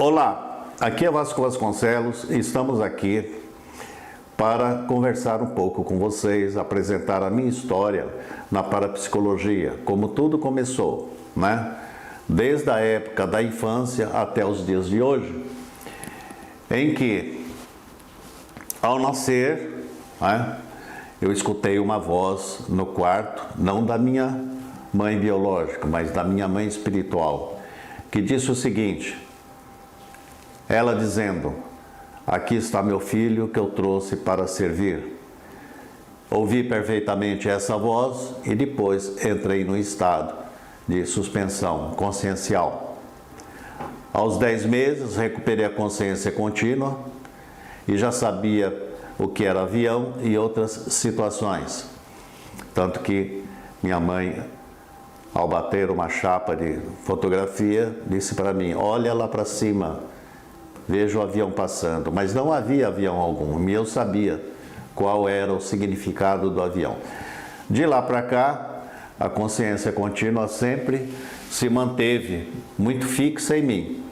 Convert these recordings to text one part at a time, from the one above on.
Olá, aqui é Vasco Vasconcelos e estamos aqui para conversar um pouco com vocês, apresentar a minha história na parapsicologia, como tudo começou, né? Desde a época da infância até os dias de hoje, em que, ao nascer, né, eu escutei uma voz no quarto, não da minha mãe biológica, mas da minha mãe espiritual, que disse o seguinte, ela dizendo: aqui está meu filho que eu trouxe para servir. Ouvi perfeitamente essa voz e depois entrei no estado de suspensão consciencial. Aos 10 meses recuperei a consciência contínua e já sabia o que era avião e outras situações. Tanto que minha mãe, ao bater uma chapa de fotografia, disse para mim: olha lá para cima, vejo o avião passando. Mas não havia avião algum, e eu sabia qual era o significado do avião. De lá para cá, a consciência contínua sempre se manteve muito fixa em mim.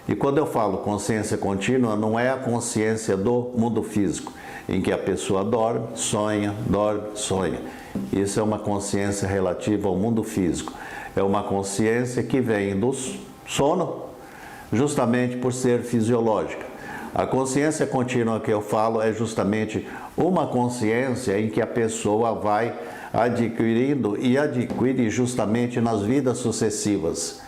E quando eu falo consciência contínua, não é a consciência do mundo físico, em que a pessoa dorme, sonha. Isso é uma consciência relativa ao mundo físico. É uma consciência que vem do sono, justamente por ser fisiológica. A consciência contínua que eu falo é justamente uma consciência em que a pessoa vai adquirindo e adquire justamente nas vidas sucessivas.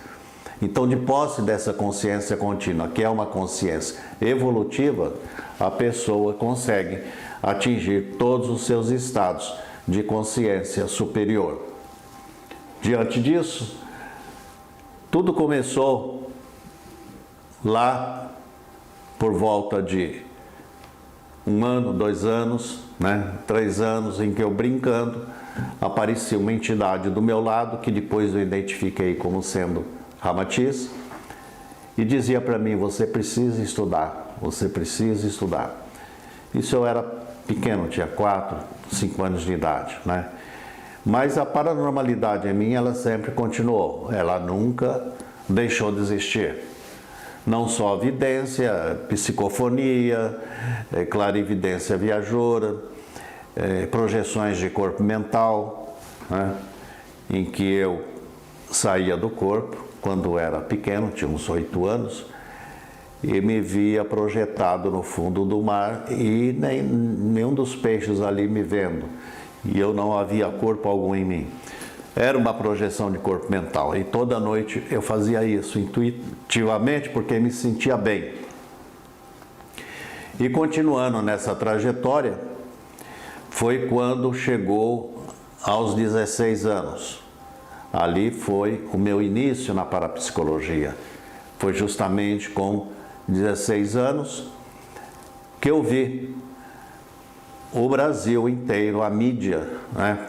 Então, de posse dessa consciência contínua, que é uma consciência evolutiva, a pessoa consegue atingir todos os seus estados de consciência superior. Diante disso, tudo começou lá por volta de 1 ano, 2 anos, 3 anos, em que eu brincando, apareceu uma entidade do meu lado, que depois eu identifiquei como sendo Ramatiz, e dizia para mim: você precisa estudar, você precisa estudar. Isso eu era pequeno, tinha 4, 5 anos de idade, né? Mas a paranormalidade em mim, ela sempre continuou, ela nunca deixou de existir. Não só vidência, psicofonia, clarividência viajoura, projeções de corpo mental, né? Em que eu saía do corpo quando era pequeno, tinha uns 8 anos, e me via projetado no fundo do mar e nenhum dos peixes ali me vendo. E eu não havia corpo algum em mim. Era uma projeção de corpo mental. E toda noite eu fazia isso intuitivamente porque me sentia bem. E continuando nessa trajetória, foi quando chegou aos 16 anos. Ali foi o meu início na parapsicologia. Foi justamente com 16 anos que eu vi o Brasil inteiro, a mídia,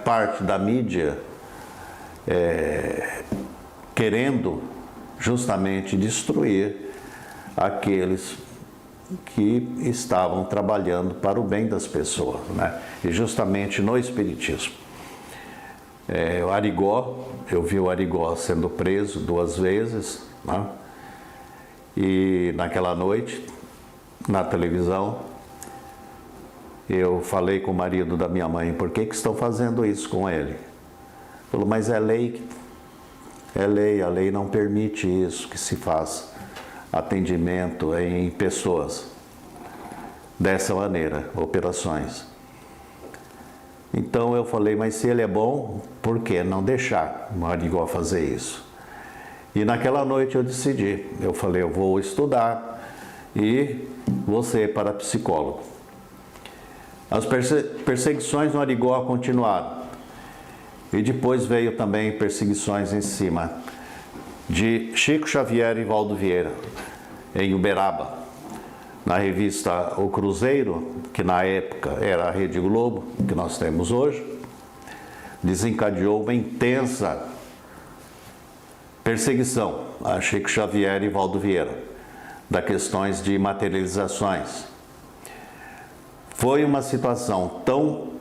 parte da mídia, querendo justamente destruir aqueles que estavam trabalhando para o bem das pessoas, e justamente no espiritismo. O Arigó, eu vi o Arigó sendo preso 2 vezes, e naquela noite, na televisão, eu falei com o marido da minha mãe: por que estão fazendo isso com ele? Ele falou: mas é lei, a lei não permite isso, que se faça atendimento em pessoas dessa maneira, operações. Então eu falei: mas se ele é bom, por que não deixar o Arigó fazer isso? E naquela noite eu decidi, eu falei: eu vou estudar e vou ser parapsicólogo. As perseguições no Arigó continuaram. E depois veio também perseguições em cima de Chico Xavier e Valdo Vieira, em Uberaba. Na revista O Cruzeiro, que na época era a Rede Globo, que nós temos hoje, desencadeou uma intensa perseguição a Chico Xavier e Valdo Vieira, das questões de materializações. Foi uma situação tão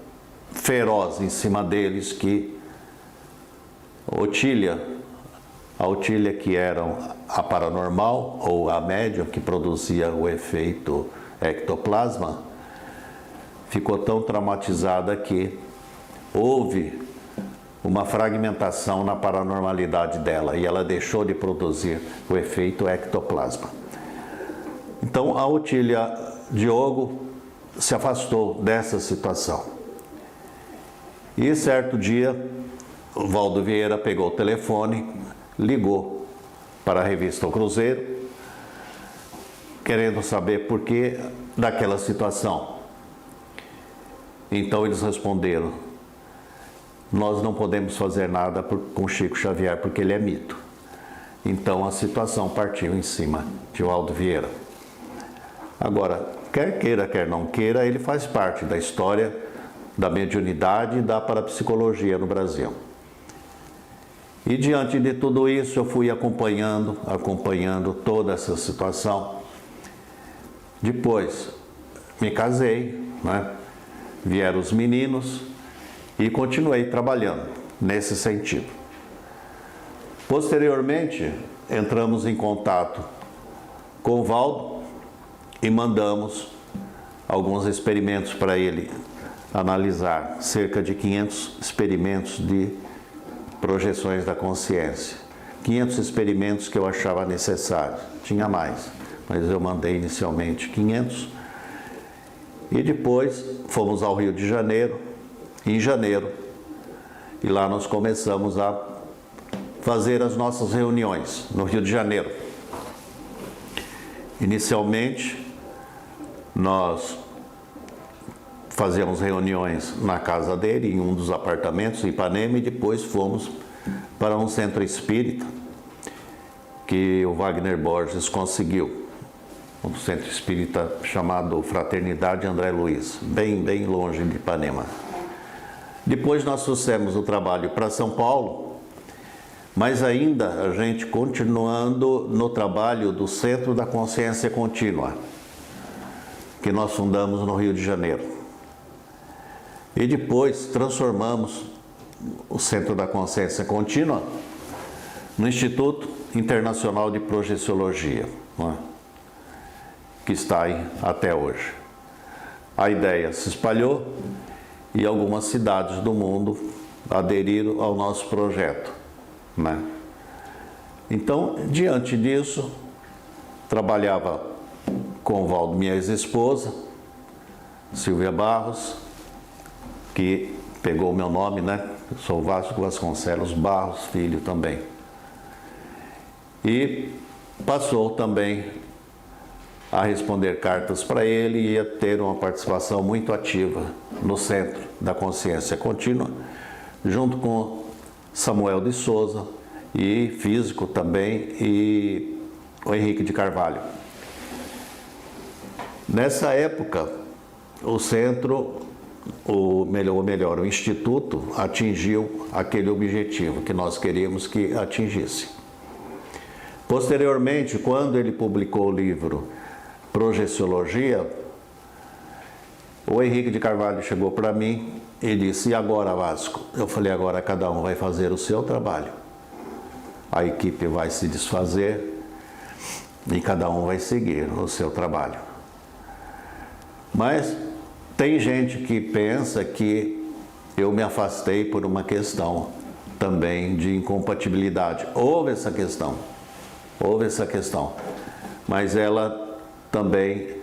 feroz em cima deles que Otília, A Otília, que era a paranormal, ou a médium que produzia o efeito ectoplasma, ficou tão traumatizada que houve uma fragmentação na paranormalidade dela e ela deixou de produzir o efeito ectoplasma. Então a Otília Diogo se afastou dessa situação. E certo dia, o Valdo Vieira pegou o telefone, ligou para a revista O Cruzeiro, querendo saber por que daquela situação. Então eles responderam: nós não podemos fazer nada com Chico Xavier porque ele é mito. Então a situação partiu em cima de Valdo Vieira. Agora, quer queira, quer não queira, ele faz parte da história da mediunidade e da parapsicologia no Brasil. E diante de tudo isso, eu fui acompanhando toda essa situação. Depois, me casei, né? Vieram os meninos e continuei trabalhando nesse sentido. Posteriormente, entramos em contato com o Valdo e mandamos alguns experimentos para ele analisar, cerca de 500 experimentos de projeções da consciência. 500 experimentos que eu achava necessário. Tinha mais, mas eu mandei inicialmente 500. E depois fomos ao Rio de Janeiro, em janeiro, e lá nós começamos a fazer as nossas reuniões no Rio de Janeiro. Inicialmente, nós fazíamos reuniões na casa dele, em um dos apartamentos, em Ipanema, e depois fomos para um centro espírita que o Wagner Borges conseguiu. Um centro espírita chamado Fraternidade André Luiz, bem longe de Ipanema. Depois nós trouxemos o trabalho para São Paulo, mas ainda a gente continuando no trabalho do Centro da Consciência Contínua, que nós fundamos no Rio de Janeiro. E depois transformamos o Centro da Consciência Contínua no Instituto Internacional de Projeciologia, não é? Que está aí até hoje. A ideia se espalhou e algumas cidades do mundo aderiram ao nosso projeto, né? Então, diante disso, trabalhava com o Valdo, minha ex-esposa, Silvia Barros, que pegou o meu nome, né? Eu sou Vasco Vasconcelos Barros, filho também. E passou também a responder cartas para ele e a ter uma participação muito ativa no Centro da Consciência Contínua, junto com Samuel de Souza, e físico também, e o Henrique de Carvalho. Nessa época, o centro, o Instituto atingiu aquele objetivo que nós queríamos que atingisse. Posteriormente, quando ele publicou o livro Projeciologia, o Henrique de Carvalho chegou para mim e disse: e agora, Vasco? Eu falei: agora cada um vai fazer o seu trabalho. A equipe vai se desfazer e cada um vai seguir o seu trabalho. Mas tem gente que pensa que eu me afastei por uma questão também de incompatibilidade. Houve essa questão, mas ela também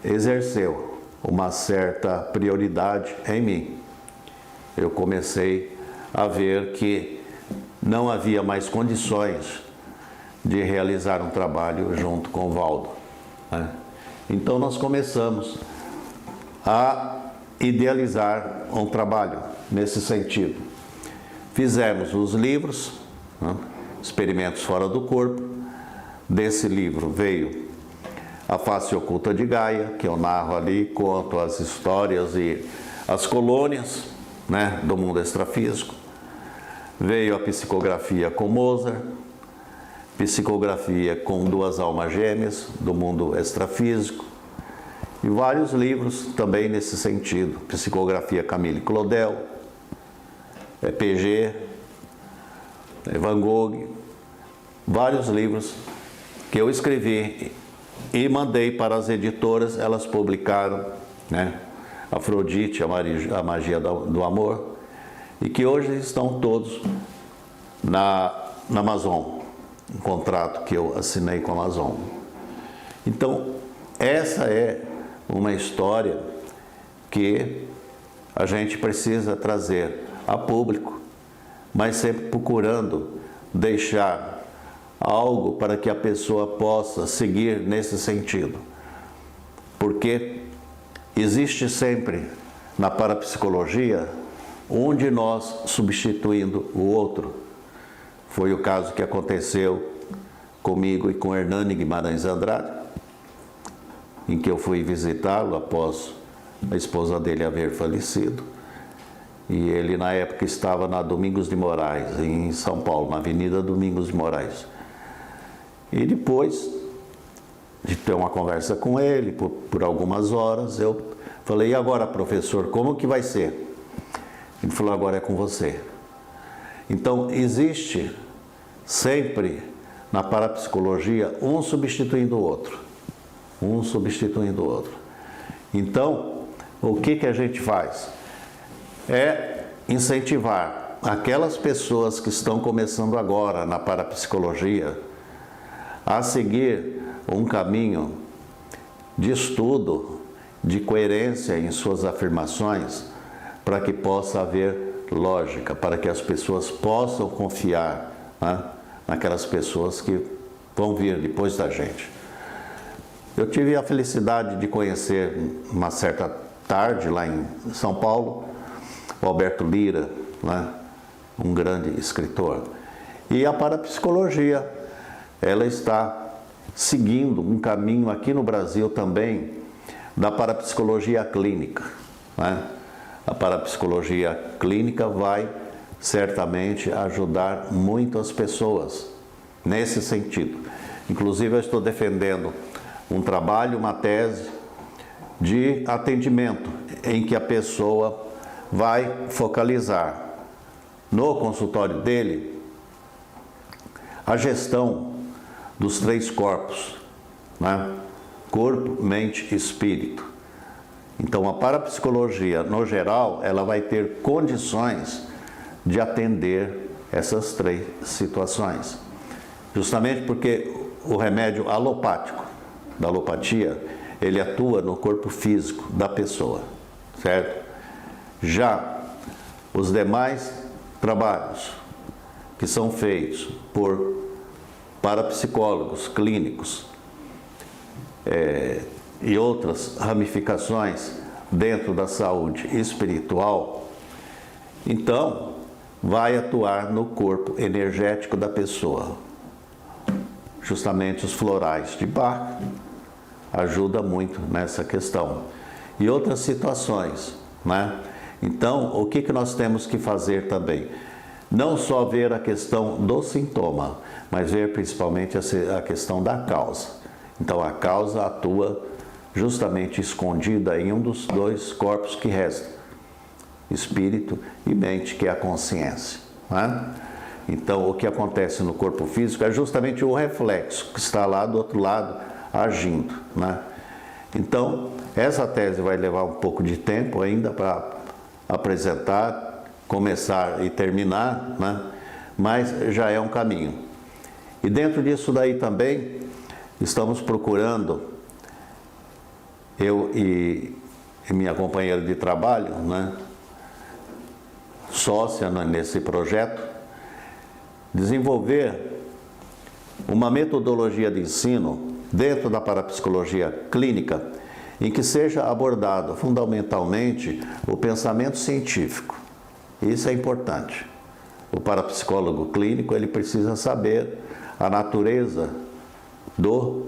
exerceu uma certa prioridade em mim. Eu comecei a ver que não havia mais condições de realizar um trabalho junto com o Valdo, né? Então nós começamos a idealizar um trabalho nesse sentido. Fizemos os livros, né? Experimentos Fora do Corpo. Desse livro veio A Face Oculta de Gaia, que eu narro ali, conto as histórias e as colônias, né, do mundo extrafísico. Veio a Psicografia com Mozart, Psicografia com Duas Almas Gêmeas, do mundo extrafísico, e vários livros também nesse sentido. Psicografia Camille Claudel, PG, Van Gogh, vários livros que eu escrevi e mandei para as editoras, elas publicaram, né? Afrodite, a magia do amor, e que hoje estão todos na Amazon, um contrato que eu assinei com a Amazon. Então, essa é uma história que a gente precisa trazer a público, mas sempre procurando deixar algo para que a pessoa possa seguir nesse sentido. Porque existe sempre na parapsicologia um de nós substituindo o outro. Foi o caso que aconteceu comigo e com Hernani Guimarães Andrade, em que eu fui visitá-lo após a esposa dele haver falecido. E ele, na época, estava na Domingos de Moraes, em São Paulo, na Avenida Domingos de Moraes. E depois de ter uma conversa com ele, por algumas horas, eu falei: e agora, professor, como que vai ser? Ele falou: agora é com você. Então, existe sempre na parapsicologia um substituindo o outro. Um substituindo o outro. Então, o que a gente faz? É incentivar aquelas pessoas que estão começando agora na parapsicologia a seguir um caminho de estudo, de coerência em suas afirmações, para que possa haver lógica, para que as pessoas possam confiar, né, naquelas pessoas que vão vir depois da gente. Eu tive a felicidade de conhecer uma certa tarde lá em São Paulo o Alberto Lira, né, um grande escritor. E a parapsicologia, ela está seguindo um caminho aqui no Brasil também da parapsicologia clínica, né? A parapsicologia clínica vai certamente ajudar muito as pessoas nesse sentido. Inclusive, eu estou defendendo um trabalho, uma tese de atendimento em que a pessoa vai focalizar no consultório dele a gestão dos 3 corpos, né? Corpo, mente e espírito. Então, a parapsicologia, no geral, ela vai ter condições de atender essas 3 situações. Justamente porque o remédio alopático, da alopatia, ele atua no corpo físico da pessoa, certo? Já os demais trabalhos que são feitos por parapsicólogos clínicos e outras ramificações dentro da saúde espiritual, então vai atuar no corpo energético da pessoa. Justamente os florais de Bach ajuda muito nessa questão. E outras situações, né? Então, o que nós temos que fazer também? Não só ver a questão do sintoma, mas ver principalmente a questão da causa. Então, a causa atua justamente escondida em um dos 2 corpos que restam, espírito e mente, que é a consciência, né? Então, o que acontece no corpo físico é justamente o reflexo que está lá do outro lado agindo, né? Então, essa tese vai levar um pouco de tempo ainda para apresentar, começar e terminar, né? Mas já é um caminho. E dentro disso daí também estamos procurando, eu e minha companheira de trabalho, né, sócia nesse projeto, desenvolver uma metodologia de ensino dentro da parapsicologia clínica em que seja abordado fundamentalmente o pensamento científico. Isso é importante. O parapsicólogo clínico, ele precisa saber a natureza do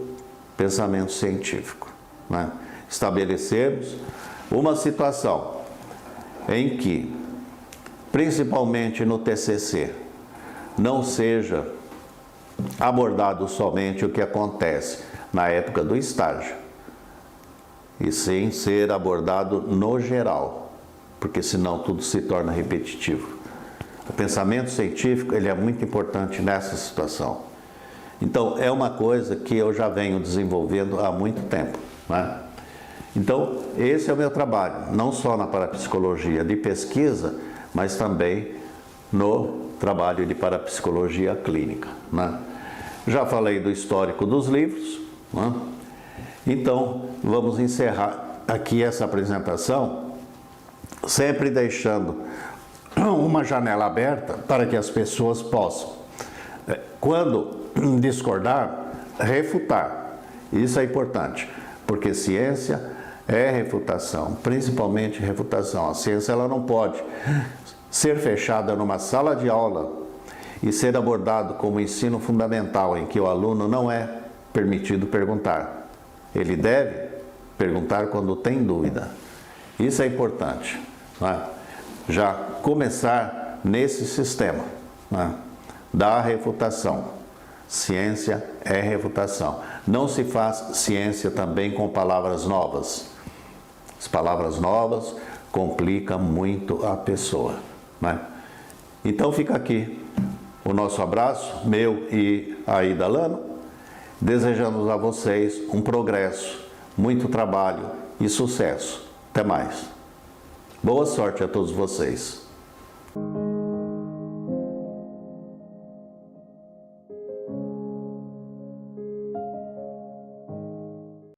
pensamento científico, né? Estabelecermos uma situação em que, principalmente no TCC, não seja abordado somente o que acontece na época do estágio, e sim ser abordado no geral, porque senão tudo se torna repetitivo. O pensamento científico, ele é muito importante nessa situação. Então, é uma coisa que eu já venho desenvolvendo há muito tempo, né? Então, esse é o meu trabalho, não só na parapsicologia de pesquisa, mas também no trabalho de parapsicologia clínica, né? Já falei do histórico dos livros, né? Então, vamos encerrar aqui essa apresentação, sempre deixando uma janela aberta para que as pessoas possam, quando discordar, refutar. Isso é importante, porque ciência é refutação, principalmente refutação. A ciência ela não pode ser fechada numa sala de aula e ser abordado como ensino fundamental, em que o aluno não é permitido perguntar. Ele deve perguntar quando tem dúvida. Isso é importante, né? Já começar nesse sistema, né, da refutação. Ciência é refutação. Não se faz ciência também com palavras novas. As palavras novas complicam muito a pessoa, né? Então fica aqui o nosso abraço, meu e Aida Lano. Desejamos a vocês um progresso, muito trabalho e sucesso. Até mais. Boa sorte a todos vocês.